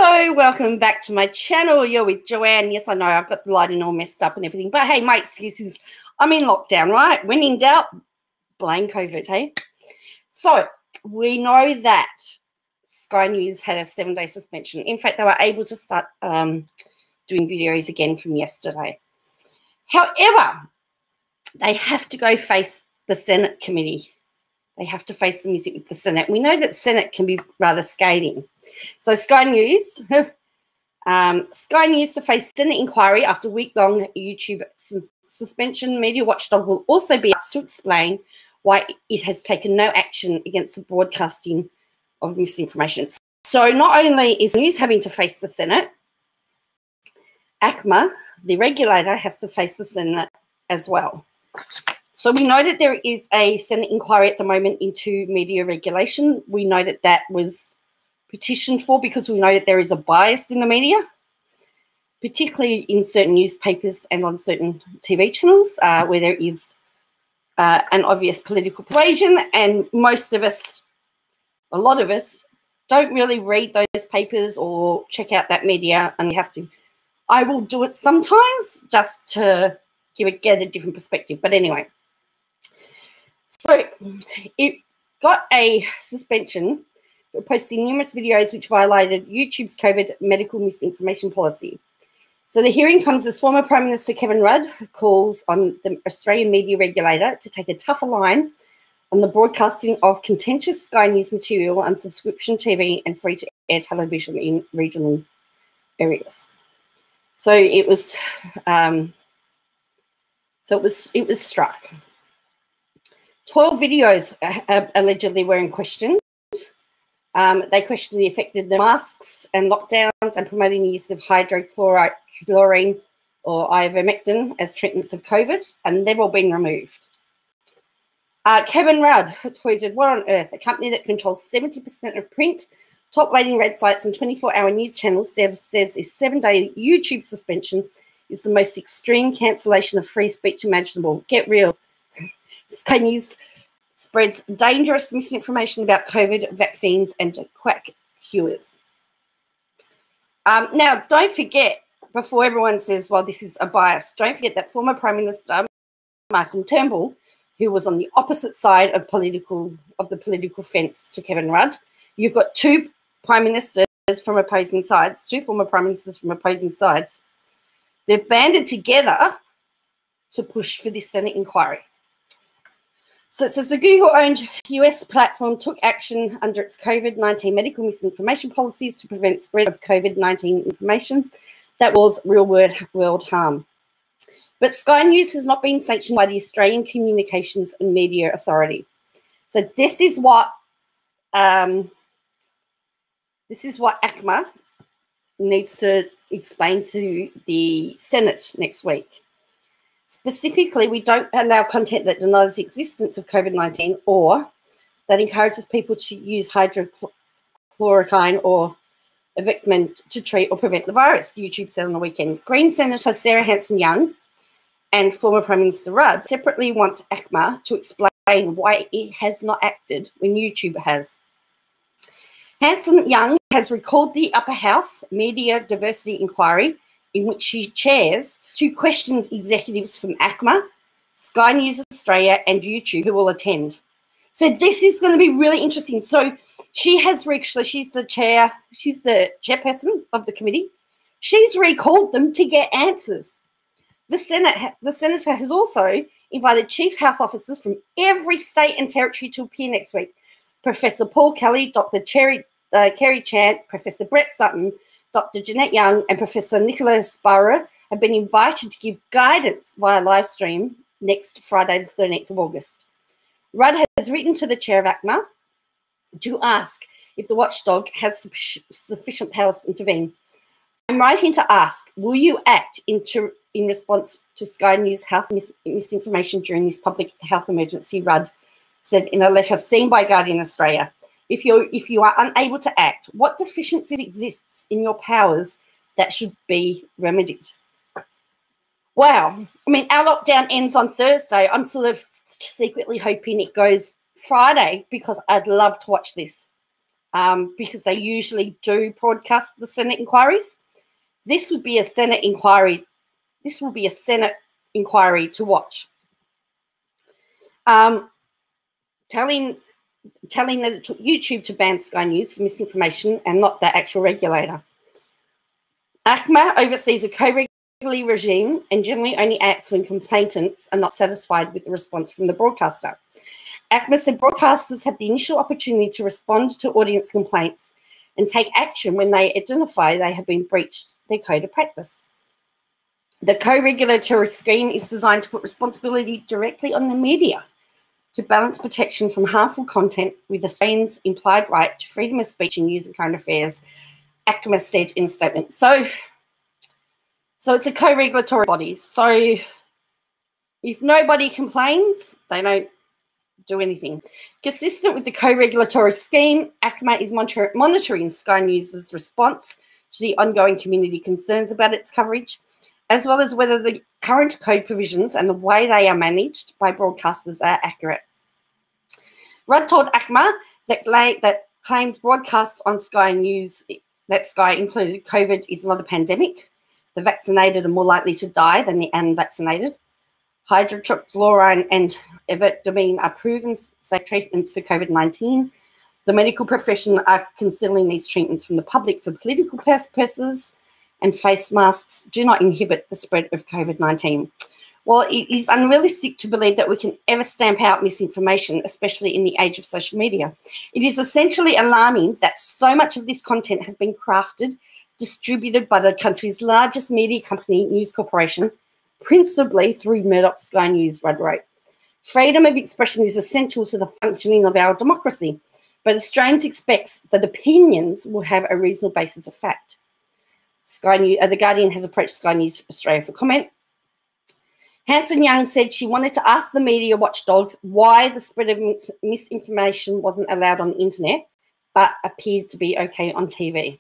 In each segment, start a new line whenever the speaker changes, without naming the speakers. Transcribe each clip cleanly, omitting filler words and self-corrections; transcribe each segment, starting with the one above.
Hello, welcome back to my channel. You're with Joanne. Yes, I know I've got the lighting all messed up and everything, but hey, my excuse is I'm in lockdown, right? When in doubt, blame COVID, hey? So we know that Sky News had a 7-day suspension. In fact, they were able to start doing videos again from yesterday. However, they have to go face the Senate committee. They have to face the music with the Senate. We know that Senate can be rather scathing. So Sky News, Sky News to face Senate inquiry after week-long YouTube suspension. Media Watchdog will also be asked to explain why it has taken no action against the broadcasting of misinformation. So not only is news having to face the Senate, ACMA, the regulator, has to face the Senate as well. So we know that there is a Senate inquiry at the moment into media regulation. We know that that was petitioned for because we know that there is a bias in the media, particularly in certain newspapers and on certain TV channels where there is an obvious political persuasion, and most of us, a lot of us, don't really read those papers or check out that media, and we have to. I will do it sometimes just to get a different perspective. But anyway, so it got a suspension for posting numerous videos which violated YouTube's COVID medical misinformation policy. So the hearing comes as former Prime Minister Kevin Rudd calls on the Australian media regulator to take a tougher line on the broadcasting of contentious Sky News material on subscription TV and free-to-air television in regional areas. So it was, it was struck. 12 videos allegedly were in question. They questioned the effect of the masks and lockdowns and promoting the use of hydrochlorine or ivermectin as treatments of COVID, and they've all been removed. Kevin Rudd tweeted, "What on earth? A company that controls 70% of print, top-rating red sites and 24-hour news channels says this 7-day YouTube suspension is the most extreme cancellation of free speech imaginable. Get real. Sky News spreads dangerous misinformation about COVID vaccines and quack cures." Now, don't forget, before everyone says, well, this is a bias, don't forget that former Prime Minister Malcolm Turnbull, who was on the opposite side of the political fence to Kevin Rudd, you've got two prime ministers from opposing sides, two former prime ministers from opposing sides. They've banded together to push for this Senate inquiry. So it says the Google-owned US platform took action under its COVID-19 medical misinformation policies to prevent spread of COVID-19 information that was real-world harm. But Sky News has not been sanctioned by the Australian Communications and Media Authority. So this is what ACMA needs to explain to the Senate next week. Specifically, we don't allow content that denies the existence of COVID-19 or that encourages people to use hydrochloroquine or ivermectin to treat or prevent the virus, YouTube said on the weekend. Green Senator Sarah Hanson-Young and former Prime Minister Rudd separately want ACMA to explain why it has not acted when YouTube has. Hanson-Young has recalled the Upper House Media Diversity Inquiry, in which she chairs, to questions executives from ACMA, Sky News Australia, and YouTube who will attend. So this is going to be really interesting. So she's the chairperson of the committee. She's recalled them to get answers. The senator has also invited chief health officers from every state and territory to appear next week. Professor Paul Kelly, Dr. Kerry Chant, Professor Brett Sutton, Dr. Jeanette Young and Professor Nicholas Barra have been invited to give guidance via live stream next Friday, the 13th of August. Rudd has written to the chair of ACMA to ask if the watchdog has sufficient powers to intervene. I'm writing to ask, will you act in response to Sky News health misinformation during this public health emergency, Rudd said in a letter seen by Guardian Australia. If you are unable to act, what deficiencies exists in your powers that should be remedied? Wow. I mean, our lockdown ends on Thursday. I'm sort of secretly hoping it goes Friday because I'd love to watch this. because they usually do broadcast the Senate inquiries. This would be a Senate inquiry. This will be a Senate inquiry to watch. Telling that it took YouTube to ban Sky News for misinformation and not the actual regulator. ACMA oversees a co-regulatory regime and generally only acts when complainants are not satisfied with the response from the broadcaster. ACMA said broadcasters have the initial opportunity to respond to audience complaints and take action when they identify they have been breached their code of practice. The co-regulatory scheme is designed to put responsibility directly on the media to balance protection from harmful content with Australians' implied right to freedom of speech and news and current affairs, ACMA said in a statement. So it's a co-regulatory body. So if nobody complains, they don't do anything. Consistent with the co-regulatory scheme, ACMA is monitoring Sky News' response to the ongoing community concerns about its coverage, as well as whether the current code provisions and the way they are managed by broadcasters are accurate. Rudd told ACMA that claims broadcasts on Sky News that Sky included COVID is not a pandemic. The vaccinated are more likely to die than the unvaccinated. Hydroxychloroquine and evenamide are proven safe treatments for COVID-19. The medical profession are concealing these treatments from the public for political purposes, and face masks do not inhibit the spread of COVID-19. While it is unrealistic to believe that we can ever stamp out misinformation, especially in the age of social media, it is essentially alarming that so much of this content has been crafted, distributed by the country's largest media company, News Corporation, principally through Murdoch's Sky News, Rudd wrote. Freedom of expression is essential to the functioning of our democracy, but Australians expect that opinions will have a reasonable basis of fact. Sky News, The Guardian has approached Sky News Australia for comment. Hanson Young said she wanted to ask the media watchdog why the spread of misinformation wasn't allowed on the internet, but appeared to be okay on TV.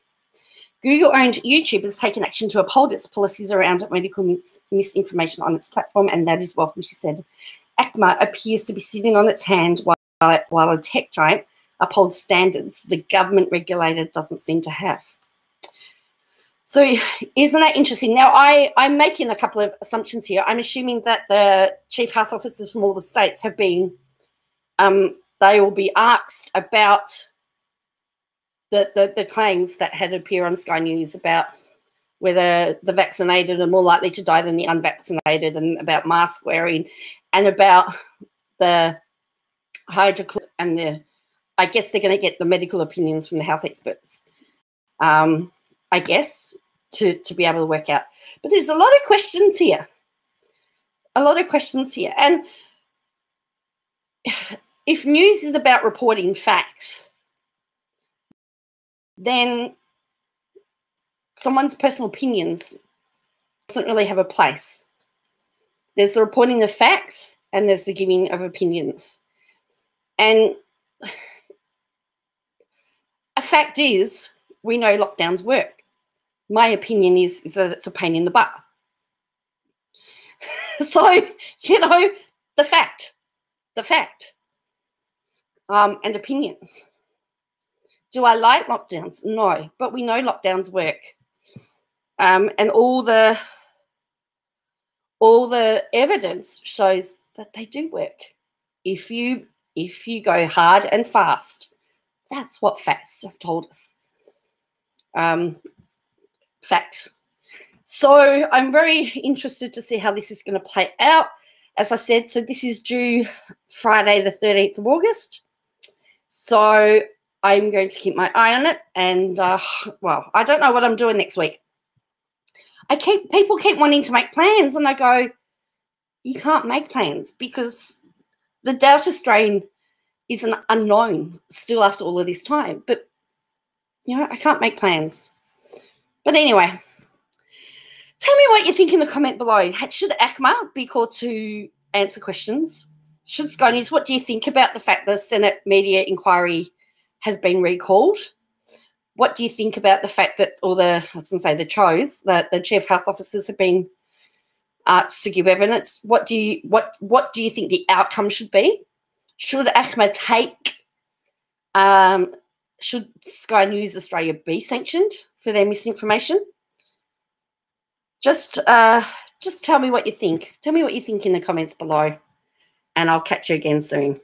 Google-owned YouTube has taken action to uphold its policies around medical misinformation on its platform, and that is welcome, she said. ACMA appears to be sitting on its hand while a tech giant upholds standards the government regulator doesn't seem to have. So isn't that interesting? Now, I'm making a couple of assumptions here. I'm assuming that the chief health officers from all the states have been, they will be asked about the claims that had appeared on Sky News about whether the vaccinated are more likely to die than the unvaccinated, and about mask wearing, and about the hydroxychloroquine, and I guess they're going to get the medical opinions from the health experts, I guess, to be able to work out. But there's a lot of questions here. And if news is about reporting facts, then someone's personal opinions doesn't really have a place. There's the reporting of facts and there's the giving of opinions. And a fact is, we know lockdowns work. My opinion is that it's a pain in the butt. So, the fact, and opinions. Do I like lockdowns? No, but we know lockdowns work. And all the evidence shows that they do work. If you go hard and fast, that's what facts have told us. Facts. So I'm very interested to see how this is going to play out. As I said, so this is due Friday the 13th of August. So I'm going to keep my eye on it. And, well, I don't know what I'm doing next week. People keep wanting to make plans, and I go, you can't make plans because the Delta strain is an unknown still after all of this time. But, I can't make plans. But anyway, tell me what you think in the comment below. Should ACMA be called to answer questions? Should Sky News? What do you think about the fact the Senate media inquiry has been recalled? What do you think about the fact that the chief health officers have been asked to give evidence? What do you think the outcome should be? Should ACMA take should Sky News Australia be sanctioned for their misinformation? Just tell me what you think. Tell me what you think in the comments below, and I'll catch you again soon.